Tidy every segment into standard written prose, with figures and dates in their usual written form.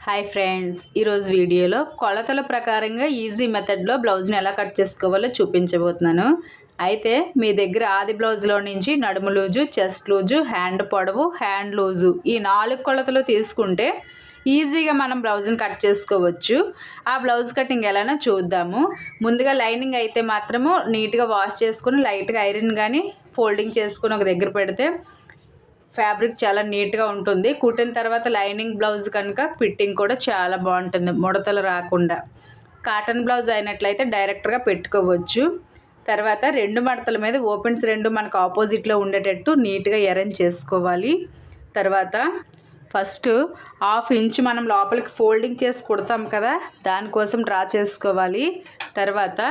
Hi friends, ఈరోజు వీడియోలో కొలతల ప్రకారంగా ఈజీ మెథడ్లో బ్లౌజ్ని ఎలా కట్ చేసుకోవాలో చూపించబోతున్నాను. అయితే మీ దగ్గర ఆది బ్లౌజ్లో నుంచి నడుము లూజు, చెస్ట్ లూజు, హ్యాండ్ పొడవు, హ్యాండ్ లూజు ఈ 4 కొలతలు తీసుకుంటే ఈజీగా మనం బ్లౌజ్ని కట్ చేసుకోవచ్చు. ఆ బ్లౌజ్ కటింగ్ ఎలానో చూద్దాము. ముందుగా లైనింగ్ అయితే మాత్రము నీట్గా వాష్ చేసుకుని లైట్గా ఐరన్ కానీ ఫోల్డింగ్ చేసుకుని ఒక దగ్గర పెడితే ఫ్యాబ్రిక్ చాలా నీట్గా ఉంటుంది. కుట్టిన తర్వాత లైనింగ్ బ్లౌజ్ కనుక ఫిట్టింగ్ కూడా చాలా బాగుంటుంది, ముడతలు రాకుండా. కాటన్ బ్లౌజ్ అయినట్లయితే డైరెక్ట్గా పెట్టుకోవచ్చు. తర్వాత 2 మడతల మీద ఓపెన్స్ 2 మనకు ఆపోజిట్లో ఉండేటట్టు నీట్గా అరేంజ్ చేసుకోవాలి. తర్వాత ఫస్ట్ 1/2 ఇంచ్ మనం లోపలికి ఫోల్డింగ్ చేసి కుడతాం కదా, దానికోసం డ్రా చేసుకోవాలి. తర్వాత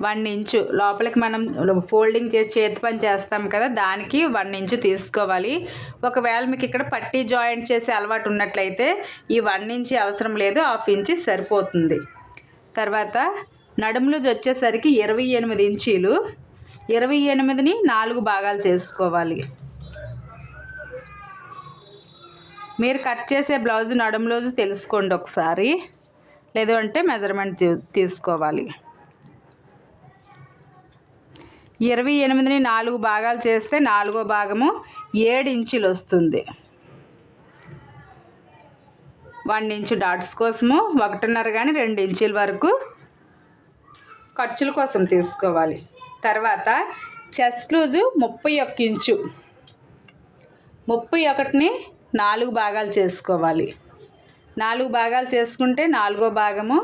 1 ఇంచు లోపలికి మనం ఫోల్డింగ్ చేసి చేతి పని చేస్తాం కదా, దానికి 1 ఇంచు తీసుకోవాలి. ఒకవేళ మీకు ఇక్కడ పట్టీ జాయింట్ చేసే అలవాటు ఉన్నట్లయితే ఈ 1 ఇంచు అవసరం లేదు, 1/2 ఇంచు సరిపోతుంది. తర్వాత నడుము లూజ్ వచ్చేసరికి 28 ఇంచీలు. 28ని 4 భాగాలు చేసుకోవాలి. మీరు కట్ చేసే బ్లౌజ్ నడుము లూజ్ తెలుసుకోండి ఒకసారి, లేదు అంటే మెజర్మెంట్ తీసుకోవాలి. 28ని 4 భాగాలు చేస్తే 4వ భాగము 7 ఇంచులు వస్తుంది. 1 ఇంచు డాట్స్ కోసము 1.5 కానీ 2 ఇంచుల వరకు ఖర్చుల కోసం తీసుకోవాలి. తర్వాత చెస్ట్ లూజు 31 ఇంచు. 31ని 4 భాగాలు చేసుకోవాలి. 4 భాగాలు చేసుకుంటే 4వ భాగము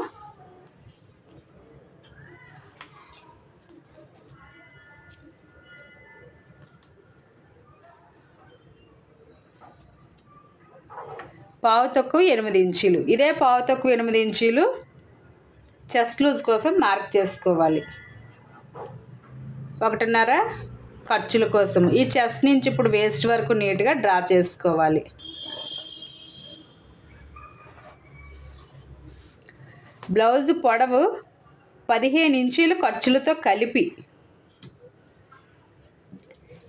8 ఇంచీలు. ఇదే 8 ఇంచీలు చెస్ట్ లూజ్ కోసం మార్క్ చేసుకోవాలి. 1.5 ఖర్చుల కోసం. ఈ చెస్ట్ నుంచి ఇప్పుడు వేస్ట్ వరకు నీట్గా డ్రా చేసుకోవాలి. బ్లౌజ్ పొడవు 15 ఇంచీలు ఖర్చులతో కలిపి,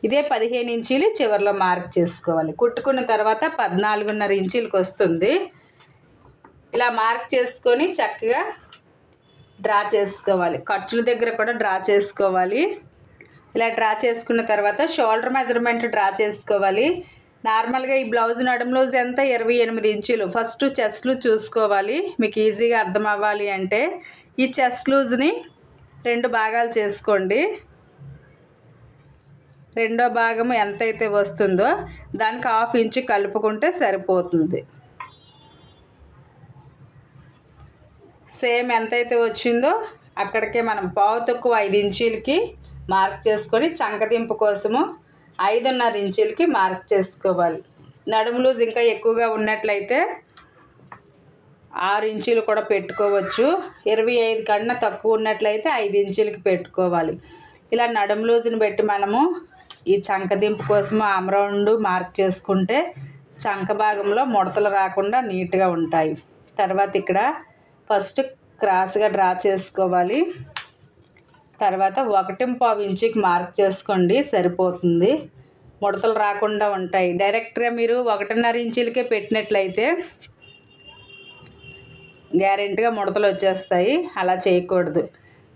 ఇదే 15 ఇంచీలు చివరిలో మార్క్ చేసుకోవాలి. కుట్టుకున్న తర్వాత 14.5 ఇంచీలకు వస్తుంది. ఇలా మార్క్ చేసుకొని చక్కగా డ్రా చేసుకోవాలి. ఖర్చుల దగ్గర కూడా డ్రా చేసుకోవాలి. ఇలా డ్రా చేసుకున్న తర్వాత షోల్డర్ మెజర్మెంట్ డ్రా చేసుకోవాలి. నార్మల్గా ఈ బ్లౌజ్ నడుము లూజ్ ఎంత 28 ఇంచీలు. ఫస్ట్ చెస్ట్ లూజ్ చూసుకోవాలి. మీకు ఈజీగా అర్థం అవ్వాలి అంటే ఈ చెస్ట్ లూజ్ని 2 భాగాలు చేసుకోండి. 2వ భాగము ఎంతైతే వస్తుందో దానికి 1/2 ఇంచు కలుపుకుంటే సరిపోతుంది. సేమ్ ఎంతైతే వచ్చిందో అక్కడికే మనం 5 ఇంచీలకి మార్క్ చేసుకొని చంకదింపు కోసము 5.5 ఇంచీలకి మార్క్ చేసుకోవాలి. నడుము లూజ్ ఇంకా ఎక్కువగా ఉన్నట్లయితే 6 ఇంచీలు కూడా పెట్టుకోవచ్చు. 25 కన్నా తక్కువ ఉన్నట్లయితే 5 ఇంచీలకి పెట్టుకోవాలి. ఇలా నడుము లూజ్ని బట్టి మనము ఈ చంకదింపు కోసం ఆమ్ రౌండ్ మార్క్ చేసుకుంటే చంక భాగంలో ముడతలు రాకుండా నీట్గా ఉంటాయి. తర్వాత ఇక్కడ ఫస్ట్ క్రాస్గా డ్రా చేసుకోవాలి. తర్వాత 1.5 ఇంచుకి మార్క్ చేసుకోండి, సరిపోతుంది. ముడతలు రాకుండా ఉంటాయి. డైరెక్ట్గా మీరు 1.5 ఇంచులకే పెట్టినట్లయితే గ్యారెంటీగా ముడతలు వచ్చేస్తాయి. అలా చేయకూడదు.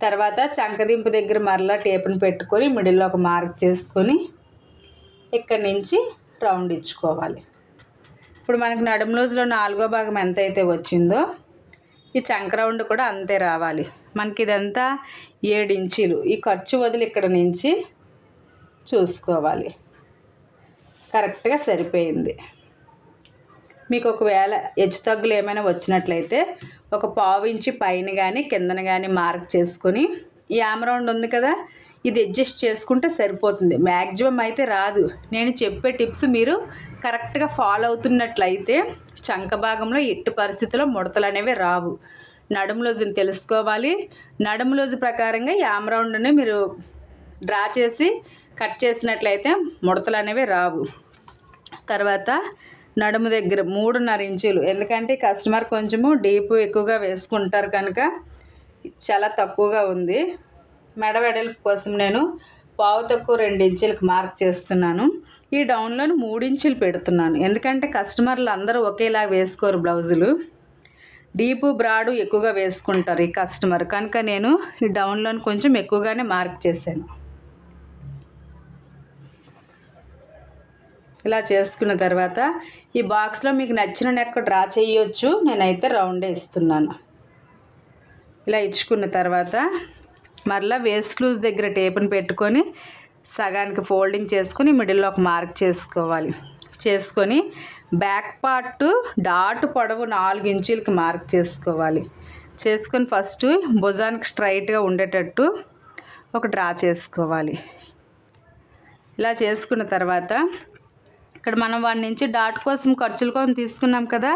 తర్వాత చంకదింపు దగ్గర మరలా టేపుని పెట్టుకొని మిడిల్లో ఒక మార్క్ చేసుకొని ఇక్కడి నుంచి రౌండ్ ఇచ్చుకోవాలి. ఇప్పుడు మనకి నడుము లూజ్లో 4వ భాగం ఎంతైతే వచ్చిందో ఈ చంక రౌండ్ కూడా అంతే రావాలి. మనకి ఇదంతా 7 ఇంచీలు. ఈ ఖర్చు వదిలి ఇక్కడ నుంచి చూసుకోవాలి. కరెక్ట్గా సరిపోయింది. మీకు ఒకవేళ హెచ్చు తగ్గులు ఏమైనా వచ్చినట్లయితే ఒక 1/2 ఇంచు పైన కానీ కిందన కానీ మార్క్ చేసుకొని ఈ ఆమ్ రౌండ్ ఉంది కదా, ఇది అడ్జస్ట్ చేసుకుంటే సరిపోతుంది. మ్యాక్సిమం అయితే రాదు. నేను చెప్పే టిప్స్ మీరు కరెక్ట్గా ఫాలో అవుతున్నట్లయితే చంక భాగంలో ఎట్టి పరిస్థితుల్లో ముడతలు అనేవి రావు. నడుము లూజుని తెలుసుకోవాలి. నడుము లూజు ప్రకారంగా ఈ ఆమ్ రౌండ్ని మీరు డ్రా చేసి కట్ చేసినట్లయితే ముడతలు అనేవి రావు. తర్వాత నడుము దగ్గర 3.5 ఇంచులు. ఎందుకంటే కస్టమర్ కొంచెము డీప్ ఎక్కువగా వేసుకుంటారు కనుక చాలా తక్కువగా ఉంది. మెడ వెడల్పు కోసం నేను 2 ఇంచులకు మార్క్ చేస్తున్నాను. ఈ డౌన్లోని 3 ఇంచులు పెడుతున్నాను, ఎందుకంటే కస్టమర్లు అందరూ ఒకేలా వేసుకోరు బ్లౌజులు. డీపు బ్రాడు ఎక్కువగా వేసుకుంటారు ఈ కస్టమర్, కనుక నేను ఈ డౌన్లోని కొంచెం ఎక్కువగానే మార్క్ చేశాను. ఇలా చేసుకున్న తర్వాత ఈ బాక్స్లో మీకు నచ్చిన నెక్ డ్రా చేయొచ్చు, నేనైతే రౌండే ఇస్తున్నాను. ఇలా ఇచ్చుకున్న తర్వాత మరలా వేస్ట్ లూజ్ దగ్గర టేపుని పెట్టుకొని సగానికి ఫోల్డింగ్ చేసుకొని మిడిల్లో ఒక మార్క్ చేసుకోవాలి. చేసుకొని బ్యాక్ పార్ట్ డాట్ పొడవు 4 ఇంచులకి మార్క్ చేసుకోవాలి. చేసుకొని ఫస్ట్ భుజానికి స్ట్రైట్గా ఉండేటట్టు ఒక డ్రా చేసుకోవాలి. ఇలా చేసుకున్న తర్వాత ఇక్కడ మనం 1 ఇంచు డాట్ కోసం ఖర్చుల కోసం తీసుకున్నాం కదా,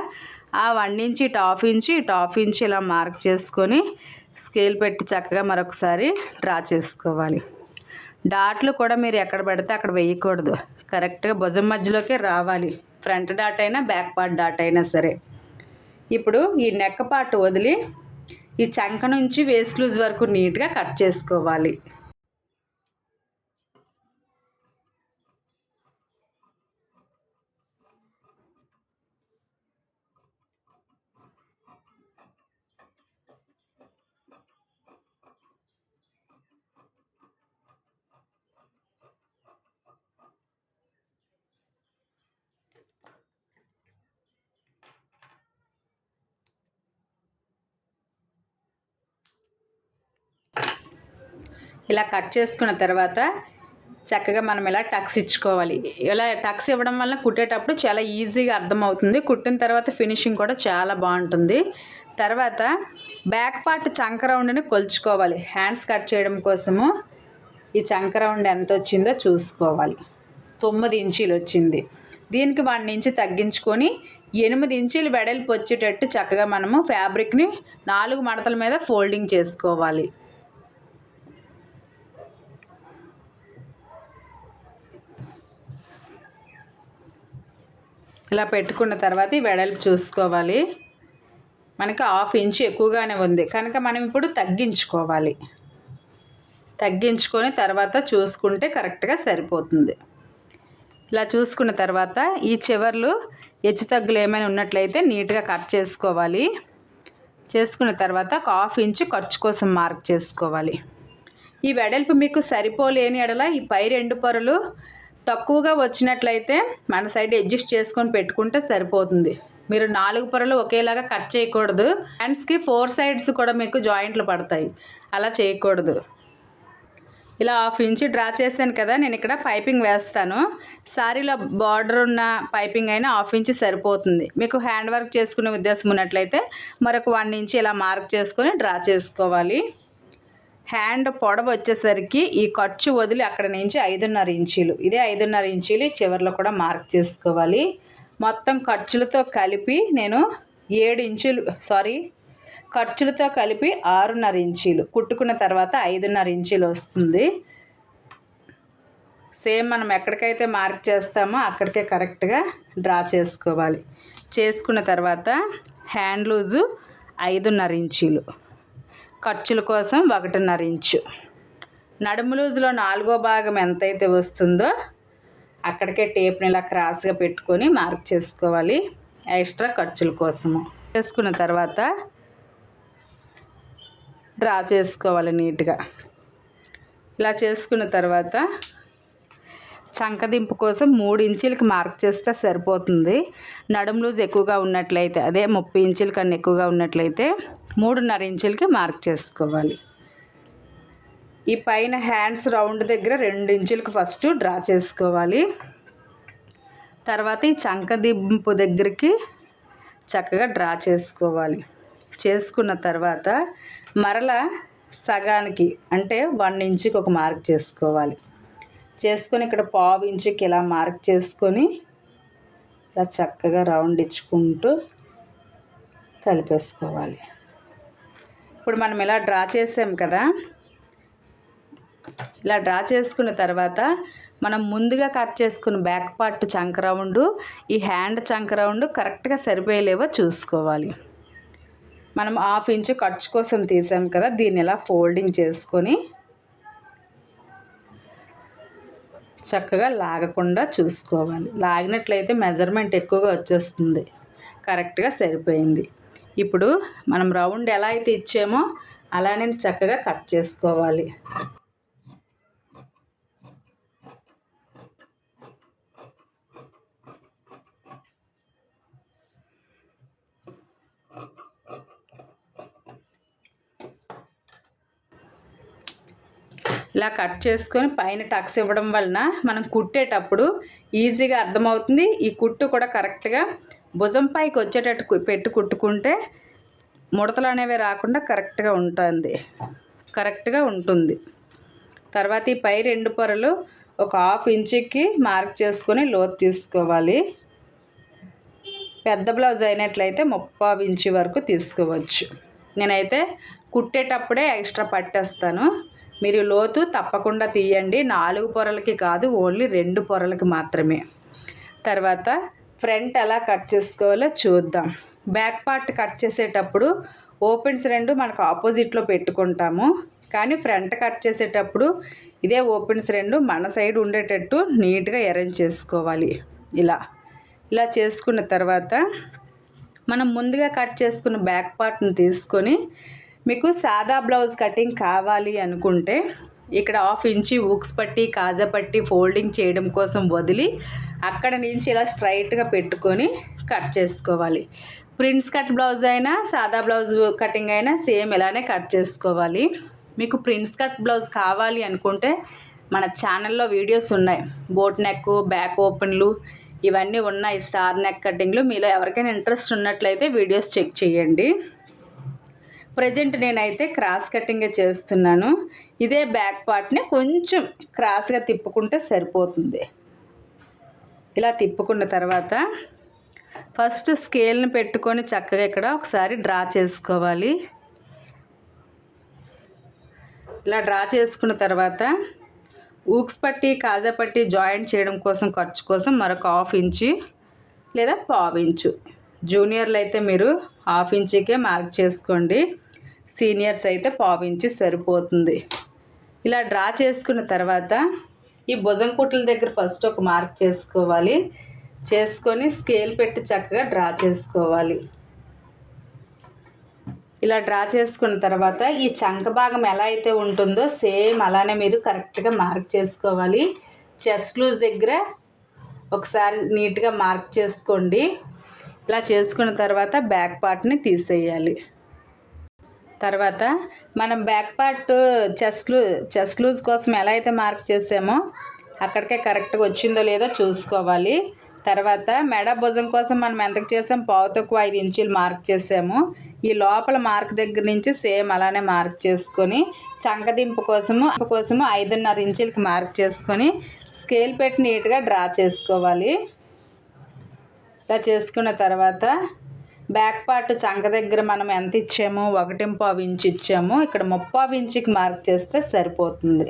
ఆ 1 ఇంచు ఇటు 1/2 ఇంచు ఇలా మార్క్ చేసుకొని స్కేల్ పెట్టి చక్కగా మరొకసారి డ్రా చేసుకోవాలి. డాట్లు కూడా మీరు ఎక్కడ పెడితే అక్కడ వేయకూడదు, కరెక్ట్గా భుజం మధ్యలోకే రావాలి. ఫ్రంట్ డాట్ అయినా బ్యాక్ పార్ట్ డాట్ అయినా సరే. ఇప్పుడు ఈ నెక్ పార్ట్ వదిలి ఈ చంక నుంచి వేస్ట్ లూజ్ వరకు నీట్గా కట్ చేసుకోవాలి. ఇలా కట్ చేసుకున్న తర్వాత చక్కగా మనం ఇలా టక్స్ ఇచ్చుకోవాలి. ఇలా టక్స్ ఇవ్వడం వల్ల కుట్టేటప్పుడు చాలా ఈజీగా అర్థమవుతుంది. కుట్టిన తర్వాత ఫినిషింగ్ కూడా చాలా బాగుంటుంది. తర్వాత బ్యాక్ పార్ట్ చంక రౌండ్ని కొలుచుకోవాలి. హ్యాండ్స్ కట్ చేయడం కోసము ఈ చంక రౌండ్ ఎంత వచ్చిందో చూసుకోవాలి. 9 ఇంచీలు వచ్చింది. దీనికి 1 ఇంచు తగ్గించుకొని 8 ఇంచీలు వెడల్పు వచ్చేటట్టు చక్కగా మనము ఫ్యాబ్రిక్ని 4 మడతల మీద ఫోల్డింగ్ చేసుకోవాలి. ఇలా పెట్టుకున్న తర్వాత ఈ వెడల్పు చూసుకోవాలి. మనకి 1/2 ఇంచు ఎక్కువగానే ఉంది కనుక మనం ఇప్పుడు తగ్గించుకోవాలి. తగ్గించుకొని తర్వాత చూసుకుంటే కరెక్ట్గా సరిపోతుంది. ఇలా చూసుకున్న తర్వాత ఈ చివర్లు హెచ్చు తగ్గులు ఏమైనా ఉన్నట్లయితే నీట్గా కట్ చేసుకోవాలి. చేసుకున్న తర్వాత 1/2 ఇంచు ఖర్చు కోసం మార్క్ చేసుకోవాలి. ఈ వెడల్పు మీకు సరిపోలేని ఎడల ఈ పై 2 పొరలు తక్కువగా వచ్చినట్లయితే మన సైడ్ అడ్జస్ట్ చేసుకొని పెట్టుకుంటే సరిపోతుంది. మీరు 4 పొరలు ఒకేలాగా కట్ చేయకూడదు. హ్యాండ్స్కి 4 సైడ్స్ కూడా మీకు జాయింట్లు పడతాయి, అలా చేయకూడదు. ఇలా 1/2 ఇంచు డ్రా చేశాను కదా, నేను ఇక్కడ పైపింగ్ వేస్తాను. సారీలో బార్డర్ ఉన్న పైపింగ్ అయినా 1/2 ఇంచు సరిపోతుంది. మీకు హ్యాండ్ వర్క్ చేసుకునే ఉద్దేశం ఉన్నట్లయితే మరొక 1 ఇంచు ఇలా మార్క్ చేసుకొని డ్రా చేసుకోవాలి. హ్యాండ్ పొడవు వచ్చేసరికి ఈ ఖర్చు వదిలి అక్కడ నుంచి 5.5 ఇంచీలు, ఇదే 5.5 ఇంచీలు చివరిలో కూడా మార్క్ చేసుకోవాలి. మొత్తం ఖర్చులతో కలిపి నేను 7 ఇంచులు ఖర్చులతో కలిపి 6.5 ఇంచీలు కుట్టుకున్న తర్వాత 5.5 ఇంచీలు వస్తుంది. సేమ్ మనం ఎక్కడికైతే మార్క్ చేస్తామో అక్కడికే కరెక్ట్గా డ్రా చేసుకోవాలి. చేసుకున్న తర్వాత హ్యాండ్ లూజు 5.5 ఇంచీలు, ఖర్చుల కోసం 1.5 ఇంచు, నడుము లూజులో 4వ భాగం ఎంతైతే వస్తుందో అక్కడికే టేప్ని ఇలా క్రాస్గా పెట్టుకొని మార్క్ చేసుకోవాలి ఎక్స్ట్రా ఖర్చుల కోసము. చేసుకున్న తర్వాత డ్రా చేసుకోవాలి నీట్గా. ఇలా చేసుకున్న తర్వాత చంకదింపు కోసం 3 ఇంచీలకి మార్క్ చేస్తే సరిపోతుంది. నడుము లూజ్ ఎక్కువగా ఉన్నట్లయితే, అదే 30 ఇంచుల కన్నా ఎక్కువగా ఉన్నట్లయితే 3.5 ఇంచులకి మార్క్ చేసుకోవాలి. ఈ పైన హ్యాండ్స్ రౌండ్ దగ్గర 2 ఇంచులకి ఫస్ట్ డ్రా చేసుకోవాలి. తర్వాత ఈ చంకదింపు దగ్గరికి చక్కగా డ్రా చేసుకోవాలి. చేసుకున్న తర్వాత మరలా సగానికి అంటే 1 ఇంచుకి ఒక మార్క్ చేసుకోవాలి. చేసుకొని ఇక్కడ 1/2 ఇంచుకి ఇలా మార్క్ చేసుకొని ఇలా చక్కగా రౌండ్ ఇచ్చుకుంటూ కలిపేసుకోవాలి. ఇప్పుడు మనం ఇలా డ్రా చేసాం కదా, ఇలా డ్రా చేసుకున్న తర్వాత మనం ముందుగా కట్ చేసుకున్న బ్యాక్ పార్ట్ చంక రౌండ్, ఈ హ్యాండ్ చంక రౌండ్ కరెక్ట్గా సరిపోయేలేవో చూసుకోవాలి. మనం 1/2 ఇంచు ఖర్చు కోసం తీసాం కదా, దీన్ని ఇలా ఫోల్డింగ్ చేసుకొని చక్కగా లాగకుండా చూసుకోవాలి. లాగినట్లయితే మెజర్మెంట్ ఎక్కువగా వచ్చేస్తుంది. కరెక్ట్గా సరిపోయింది. ఇప్పుడు మనం రౌండ్ ఎలా అయితే ఇచ్చామో అలానే చక్కగా కట్ చేసుకోవాలి. ఇలా కట్ చేసుకొని పైన టక్స్ ఇవ్వడం వలన మనం కుట్టేటప్పుడు ఈజీగా అర్థమవుతుంది. ఈ కుట్టు కూడా కరెక్ట్గా భుజం పైకి వచ్చేటట్టు పెట్టి కుట్టుకుంటే ముడతలు అనేవి రాకుండా కరెక్ట్గా ఉంటుంది. తర్వాత ఈ పై 2 పొరలు ఒక 1/2 ఇంచుకి మార్క్ చేసుకొని లోతు తీసుకోవాలి. పెద్ద బ్లౌజ్ అయినట్లయితే 3/4 ఇంచు వరకు తీసుకోవచ్చు. నేనైతే కుట్టేటప్పుడే ఎక్స్ట్రా పట్టేస్తాను. మీరు లోతు తప్పకుండా తీయండి. 4 పొరలకి కాదు, ఓన్లీ 2 పొరలకి మాత్రమే. తర్వాత ఫ్రంట్ ఎలా కట్ చేసుకోవాలో చూద్దాం. బ్యాక్ పార్ట్ కట్ చేసేటప్పుడు ఓపెన్స్ 2 మనకు ఆపోజిట్లో పెట్టుకుంటాము. కానీ ఫ్రంట్ కట్ చేసేటప్పుడు ఇదే ఓపెన్స్ 2 మన సైడ్ ఉండేటట్టు నీట్గా అరేంజ్ చేసుకోవాలి. ఇలా చేసుకున్న తర్వాత మనం ముందుగా కట్ చేసుకున్న బ్యాక్ పార్ట్ని తీసుకొని మీకు సాదా బ్లౌజ్ కటింగ్ కావాలి అనుకుంటే ఇక్కడ 1/2 ఇంచు ఊక్స్ పట్టి కాజా పట్టి ఫోల్డింగ్ చేయడం కోసం వదిలి అక్కడ నుంచి ఇలా స్ట్రైట్గా పెట్టుకొని కట్ చేసుకోవాలి. ప్రిన్స్ కట్ బ్లౌజ్ అయినా సాదా బ్లౌజ్ కటింగ్ అయినా సేమ్ ఇలానే కట్ చేసుకోవాలి. మీకు ప్రిన్స్ కట్ బ్లౌజ్ కావాలి అనుకుంటే మన ఛానల్లో వీడియోస్ ఉన్నాయి. బోట్ నెక్, బ్యాక్ ఓపెన్లు ఇవన్నీ ఉన్నాయి. స్టార్ నెక్ కటింగ్లు మీలో ఎవరికైనా ఇంట్రెస్ట్ ఉన్నట్లయితే వీడియోస్ చెక్ చేయండి. ప్రజెంట్ నేనైతే క్రాస్ కటింగే చేస్తున్నాను. ఇదే బ్యాక్ పార్ట్ని కొంచెం క్రాస్గా తిప్పుకుంటే సరిపోతుంది. ఇలా తిప్పుకున్న తర్వాత ఫస్ట్ స్కేల్ని పెట్టుకొని చక్కగా ఇక్కడ ఒకసారి డ్రా చేసుకోవాలి. ఇలా డ్రా చేసుకున్న తర్వాత ఊక్స్ పట్టి కాజా పట్టి జాయింట్ చేయడం కోసం ఖర్చు కోసం మరొక 1/2 ఇంచు లేదా 1/4 ఇంచు. జూనియర్లు అయితే మీరు 1/2 ఇంచుకే మార్క్ చేసుకోండి. సీనియర్స్ అయితే 1/4 ఇంచు సరిపోతుంది. ఇలా డ్రా చేసుకున్న తర్వాత ఈ భుజం కుట్ల దగ్గర ఫస్ట్ ఒక మార్క్ చేసుకోవాలి. చేసుకొని స్కేల్ పెట్టి చక్కగా డ్రా చేసుకోవాలి. ఇలా డ్రా చేసుకున్న తర్వాత ఈ చంక భాగం ఎలా అయితే ఉంటుందో సేమ్ అలానే మీరు కరెక్ట్గా మార్క్ చేసుకోవాలి. చెస్ట్ లూజ్ దగ్గర ఒకసారి నీట్గా మార్క్ చేసుకోండి. ఇలా చేసుకున్న తర్వాత బ్యాక్ పార్ట్ని తర్వాత మనం బ్యాక్ పార్ట్ చెస్ట్ లూజ్ కోసం ఎలా అయితే మార్క్ చేసామో అక్కడికే కరెక్ట్గా వచ్చిందో లేదో చూసుకోవాలి. తర్వాత మెడ భుజం కోసం మనం ఎంతకు చేసాం 5 ఇంచులు మార్క్ చేసాము. ఈ లోపల మార్క్ దగ్గర నుంచి సేమ్ అలానే మార్క్ చేసుకొని చంకదింపు కోసము 5.5 ఇంచులకి మార్క్ చేసుకొని స్కేల్ పెట్టి నీట్గా డ్రా చేసుకోవాలి. ఇలా చేసుకున్న తర్వాత బ్యాక్ పార్ట్ చంక దగ్గర మనం ఎంత ఇచ్చామో 1.5 ఇంచు ఇచ్చాము. ఇక్కడ 3/4 ఇంచుకి మార్క్ చేస్తే సరిపోతుంది.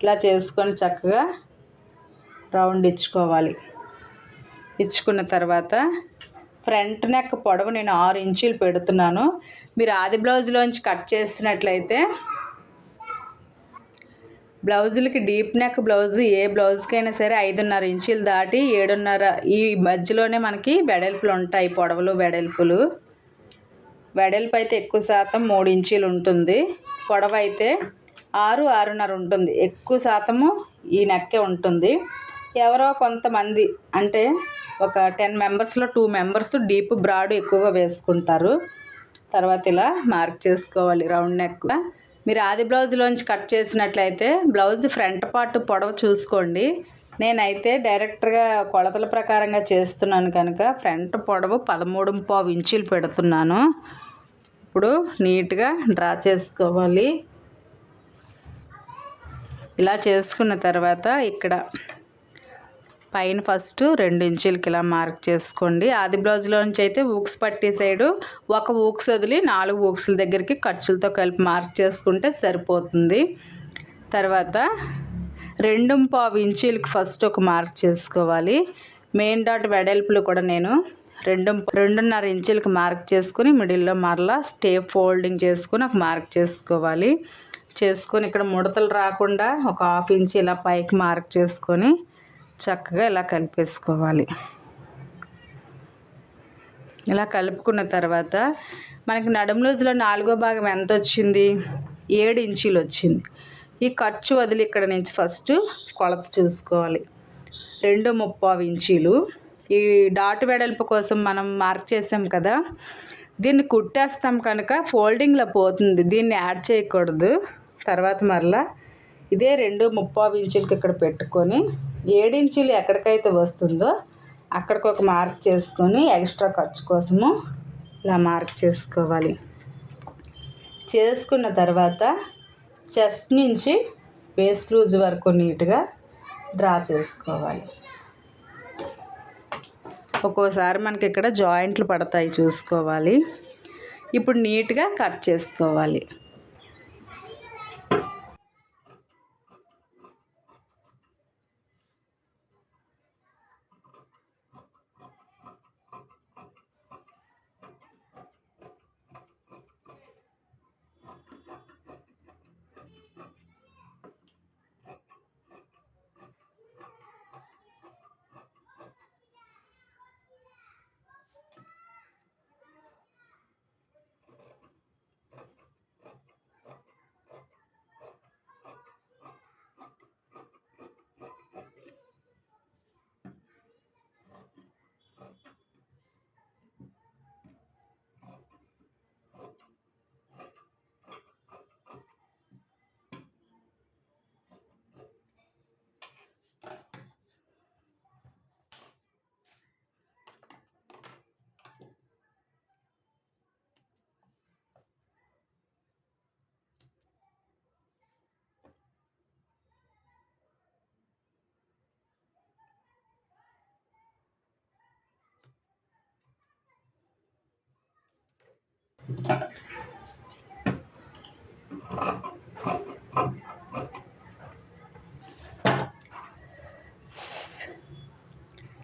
ఇలా చేసుకొని చక్కగా రౌండ్ ఇచ్చుకున్న తర్వాత ఫ్రంట్ నెక్ పొడవు నేను 6 ఇంచులు పెడుతున్నాను. మీరు ఆది బ్లౌజ్లోంచి కట్ చేసినట్లయితే బ్లౌజులకి డీప్ నెక్ బ్లౌజు ఏ బ్లౌజ్కైనా సరే 5.5 ఇంచులు దాటి 7.5 ఈ మధ్యలోనే మనకి వెడల్పులు ఉంటాయి. వెడల్పు అయితే ఎక్కువ శాతం 3 ఇంచులు ఉంటుంది. పొడవు అయితే 6.5 ఉంటుంది. ఎక్కువ శాతము ఈ నెక్కే ఉంటుంది. ఎవరో కొంతమంది అంటే ఒక 10 మెంబర్స్లో 2 మెంబర్స్ డీప్ బ్రాడ్ ఎక్కువగా వేసుకుంటారు. తర్వాత ఇలా మార్క్ చేసుకోవాలి రౌండ్ నెక్. మీరు ఆది బ్లౌజ్లోంచి కట్ చేసినట్లయితే బ్లౌజ్ ఫ్రంట్ పార్ట్ పొడవు చూసుకోండి. నేనైతే డైరెక్ట్గా కొలతల ప్రకారంగా చేస్తున్నాను కనుక ఫ్రంట్ పొడవు 13.5 ఇంచులు పెడుతున్నాను. ఇప్పుడు నీట్గా డ్రా చేసుకోవాలి. ఇలా చేసుకున్న తర్వాత ఇక్కడ పైన ఫస్ట్ 2 ఇంచులకి ఇలా మార్క్ చేసుకోండి. ఆది బ్లౌజ్లో నుంచి అయితే ఊక్స్ పట్టి సైడు ఒక ఊక్స్ వదిలి 4 ఊక్స్ల దగ్గరికి ఖర్చులతో కలిపి మార్క్ చేసుకుంటే సరిపోతుంది. తర్వాత 2.5 ఇంచులకి ఫస్ట్ ఒక మార్క్ చేసుకోవాలి. మెయిన్ డాట్ వెడల్పులు కూడా నేను 2.5 ఇంచులకి మార్క్ చేసుకుని మిడిల్లో మరలా స్టేప్ ఫోల్డింగ్ చేసుకుని ఒక మార్క్ చేసుకోవాలి. చేసుకొని ఇక్కడ ముడతలు రాకుండా ఒక 1/2 ఇంచ్ ఇలా పైకి మార్క్ చేసుకొని చక్కగా ఇలా కలిపేసుకోవాలి. ఇలా కలుపుకున్న తర్వాత మనకి నడుము లూజులో 4వ భాగం ఎంత వచ్చింది? 7 ఇంచీలు వచ్చింది. ఈ ఖర్చు వదిలి ఇక్కడ నుంచి ఫస్ట్ కొలత చూసుకోవాలి. 2/3 ఇంచీలు. ఈ డాట్ వెడల్పు కోసం మనం మార్క్ చేసాం కదా, దీన్ని కుట్టేస్తాం కనుక ఫోల్డింగ్లో పోతుంది, దీన్ని యాడ్ చేయకూడదు. తర్వాత మరలా ఇదే 2/3 ఇంచులకి ఇక్కడ పెట్టుకొని 7 ఇంచులు ఎక్కడికైతే వస్తుందో అక్కడికి ఒక మార్క్ చేసుకొని ఎక్స్ట్రా ఖర్చు కోసము ఇలా మార్క్ చేసుకోవాలి. చేసుకున్న తర్వాత చెస్ట్ నుంచి వేస్ట్ లూజ్ వరకు నీట్గా డ్రా చేసుకోవాలి. ఒక్కోసారి మనకి ఇక్కడ జాయింట్లు పడతాయి, చూసుకోవాలి. ఇప్పుడు నీట్గా కట్ చేసుకోవాలి.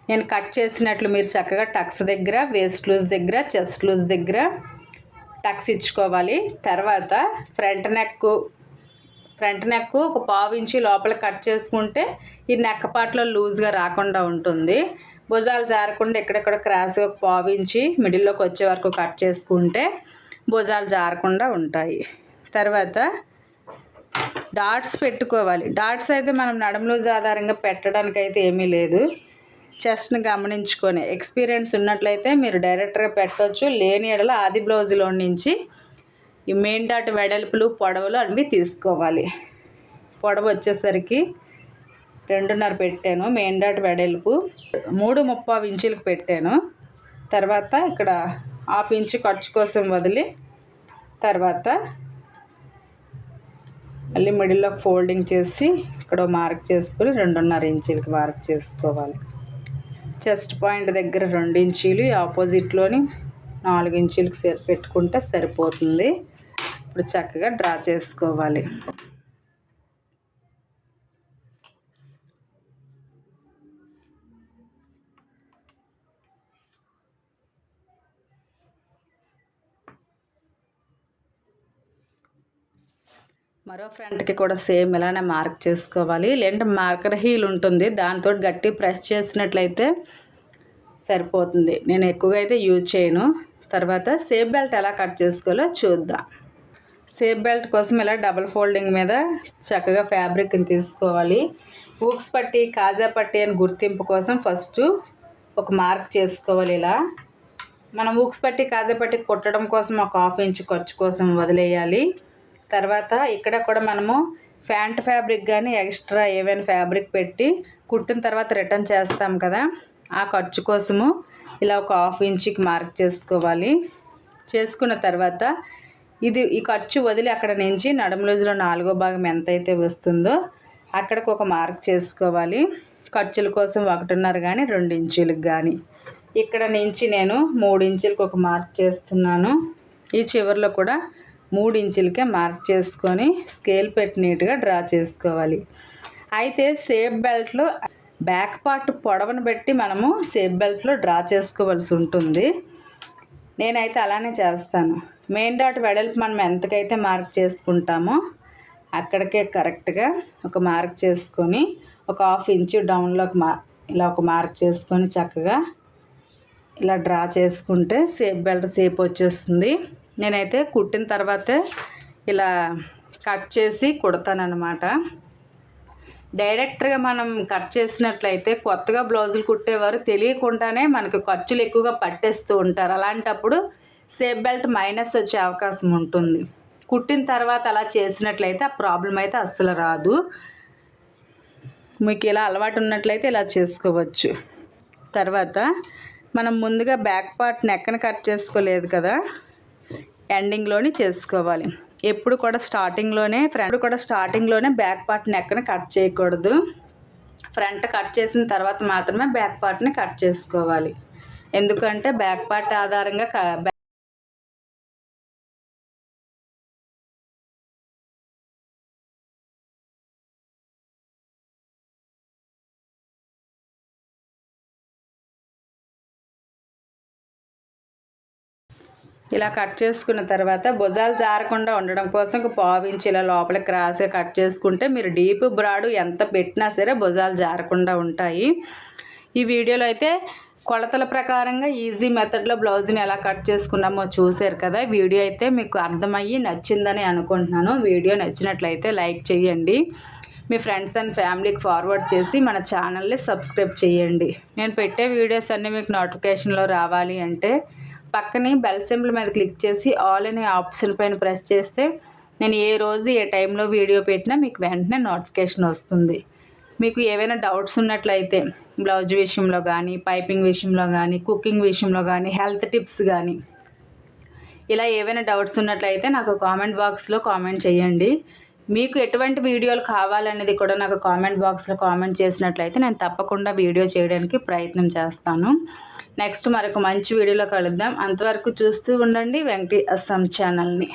నేను కట్ చేసినట్లు మీరు చక్కగా టక్స్ దగ్గర, వేస్ట్ లూజ్ దగ్గర, చెస్ట్ లూజ్ దగ్గర టక్స్ ఇచ్చుకోవాలి. తర్వాత ఫ్రంట్ నెక్ ఒక 1/2 ఇంచు లోపల కట్ చేసుకుంటే ఈ నెక్ పార్ట్లో లూజ్గా రాకుండా ఉంటుంది. భుజాలు జారకుండా ఎక్కడెక్కడ క్రాస్గా ఒక 1/2 ఇంచు మిడిల్లోకి వచ్చే వరకు కట్ చేసుకుంటే భుజాలు జారకుండా ఉంటాయి. తర్వాత డాట్స్ పెట్టుకోవాలి. డాట్స్ అయితే మనం నడుము లూజ్ ఆధారంగా పెట్టడానికి అయితే ఏమీ లేదు. చెస్ట్ని గమనించుకొని ఎక్స్పీరియన్స్ ఉన్నట్లయితే మీరు డైరెక్ట్గా పెట్టవచ్చు. లేని ఎడల ఆది బ్లౌజ్లో నుంచి ఈ మెయిన్ డాట్ వెడల్పులు, పొడవులు అన్నీ తీసుకోవాలి. పొడవు వచ్చేసరికి 2.5 పెట్టాను. మెయిన్ డాట్ వెడల్పు 3/3 ఇంచులకు పెట్టాను. తర్వాత ఇక్కడ 1/2 ఇంచు ఖర్చు కోసం వదిలి తర్వాత మళ్ళీ మిడిల్లో ఫోల్డింగ్ చేసి ఇక్కడ మార్క్ చేసుకొని 2.5 ఇంచులకి మార్క్ చేసుకోవాలి. చెస్ట్ పాయింట్ దగ్గర 2 ఇంచీలు, ఆపోజిట్లోని 4 ఇంచులకు పెట్టుకుంటే సరిపోతుంది. ఇప్పుడు చక్కగా డ్రా చేసుకోవాలి. మరో ఫ్రంట్కి కూడా సేమ్ ఇలానే మార్క్ చేసుకోవాలి. లేదంటే మార్కర్ హీల్ ఉంటుంది, దాంతో గట్టి ప్రెస్ చేసినట్లయితే సరిపోతుంది. నేను ఎక్కువగా అయితే యూజ్ చేయను. తర్వాత సేప్ బెల్ట్ ఎలా కట్ చేసుకోవాలో చూద్దాం. సేప్ బెల్ట్ కోసం ఇలా డబుల్ ఫోల్డింగ్ మీద చక్కగా ఫ్యాబ్రిక్ని తీసుకోవాలి. హూక్స్ పట్టి, కాజా పట్టి అని గుర్తింపు కోసం ఫస్ట్ ఒక మార్క్ చేసుకోవాలి. ఇలా మనం హూక్స్ పట్టి, కాజా పట్టి కుట్టడం కోసం ఒక 1/2 ఇంచు ఖర్చు కోసం వదిలేయాలి. తర్వాత ఇక్కడ కూడా మనము ప్యాంట్ ఫ్యాబ్రిక్ కానీ ఎక్స్ట్రా ఏవైనా ఫ్యాబ్రిక్ పెట్టి కుట్టిన తర్వాత రిటర్న్ చేస్తాం కదా, ఆ ఖర్చు కోసము ఇలా ఒక 1/2 ఇంచుకి మార్క్ చేసుకోవాలి. చేసుకున్న తర్వాత ఈ ఖర్చు వదిలి అక్కడ నుంచి నడుము లూజులో 4వ భాగం ఎంతైతే వస్తుందో అక్కడికి ఒక మార్క్ చేసుకోవాలి. ఖర్చుల కోసం 1.5 కానీ 2 ఇంచులకు కానీ. ఇక్కడ నుంచి నేను 3 ఇంచులకు ఒక మార్క్ చేస్తున్నాను. ఈ చివరిలో కూడా 3 ఇంచులకే మార్క్ చేసుకొని స్కేల్ పెట్టి నీట్గా డ్రా చేసుకోవాలి. అయితే సేప్ బెల్ట్లో బ్యాక్ పార్ట్ పొడవును బట్టి మనము సేప్ బెల్ట్లో డ్రా చేసుకోవాల్సి ఉంటుంది. నేనైతే అలానే చేస్తాను. మెయిన్ డాట్ వెడల్పు మనం ఎంతకైతే మార్క్ చేసుకుంటామో అక్కడికే కరెక్ట్గా ఒక మార్క్ చేసుకొని ఒక 1/2 ఇంచు డౌన్లోకి ఇలా ఒక మార్క్ చేసుకొని చక్కగా ఇలా డ్రా చేసుకుంటే బెల్ట్ షేప్ వచ్చేస్తుంది. నేనైతే కుట్టిన తర్వాతే ఇలా కట్ చేసి కుడతానన్నమాట. డైరెక్ట్గా మనం కట్ చేసినట్లయితే కొత్తగా బ్లౌజులు కుట్టేవారు తెలియకుండానే మనకు ఖర్చులు ఎక్కువగా పట్టేస్తూ ఉంటారు. అలాంటప్పుడు షేప్ బెల్ట్ మైనస్ వచ్చే అవకాశం ఉంటుంది. కుట్టిన తర్వాత అలా చేసినట్లయితే ఆ ప్రాబ్లం అయితే అస్సలు రాదు. మీకు ఇలా అలవాటు ఉన్నట్లయితే ఇలా చేసుకోవచ్చు. తర్వాత మనం ముందుగా బ్యాక్ పార్ట్ నెక్కను కట్ చేసుకోలేదు కదా, ఎండింగ్లోని చేసుకోవాలి. ఎప్పుడు కూడా స్టార్టింగ్లోనే బ్యాక్ పార్ట్ నెక్కను కట్ చేయకూడదు. ఫ్రంట్ కట్ చేసిన తర్వాత మాత్రమే బ్యాక్ పార్ట్ని కట్ చేసుకోవాలి. ఎందుకంటే బ్యాక్ పార్ట్ ఆధారంగా ఇలా కట్ చేసుకున్న తర్వాత భుజాలు జారకుండా ఉండడం కోసం ఒక 1/4 ఇంచు ఇలా లోపల క్రాస్గా కట్ చేసుకుంటే మీరు డీప్ బ్రాడ్ ఎంత పెట్టినా సరే భుజాలు జారకుండా ఉంటాయి. ఈ వీడియోలో అయితే కొలతల ప్రకారంగా ఈజీ మెథడ్లో బ్లౌజ్ని ఎలా కట్ చేసుకున్నామో చూశారు కదా. వీడియో అయితే మీకు అర్థమయ్యి నచ్చిందని అనుకుంటున్నాను. వీడియో నచ్చినట్లయితే లైక్ చేయండి, మీ ఫ్రెండ్స్ అండ్ ఫ్యామిలీకి ఫార్వర్డ్ చేసి మన ఛానల్ని సబ్స్క్రైబ్ చేయండి. నేను పెట్టే వీడియోస్ అన్నీ మీకు నోటిఫికేషన్లో రావాలి అంటే పక్కనే బెల్ సింబల్ మీద క్లిక్ చేసి ఆల్ అనే ఆప్షన్ పైన ప్రెస్ చేస్తే నేను ఏ రోజు ఏ టైంలో వీడియో పెట్టినా మీకు వెంటనే నోటిఫికేషన్ వస్తుంది. మీకు ఏవైనా డౌట్స్ ఉన్నట్లయితే బ్లౌజ్ విషయంలో కానీ, పైపింగ్ విషయంలో కానీ, కుకింగ్ విషయంలో కానీ, హెల్త్ టిప్స్ కానీ ఇలా ఏవైనా డౌట్స్ ఉన్నట్లయితే నాకు కామెంట్ బాక్స్లో కామెంట్ చేయండి. మీకు ఎటువంటి వీడియోలు కావాలనేది కూడా నాకు కామెంట్ బాక్స్లో కామెంట్ చేసినట్లయితే నేను తప్పకుండా వీడియో చేయడానికి ప్రయత్నం చేస్తాను. నెక్స్ట్ మరొక మంచి వీడియోలో కలుద్దాం. అంతవరకు చూస్తూ ఉండండి వెంకటి అస్సాం ఛానల్ని.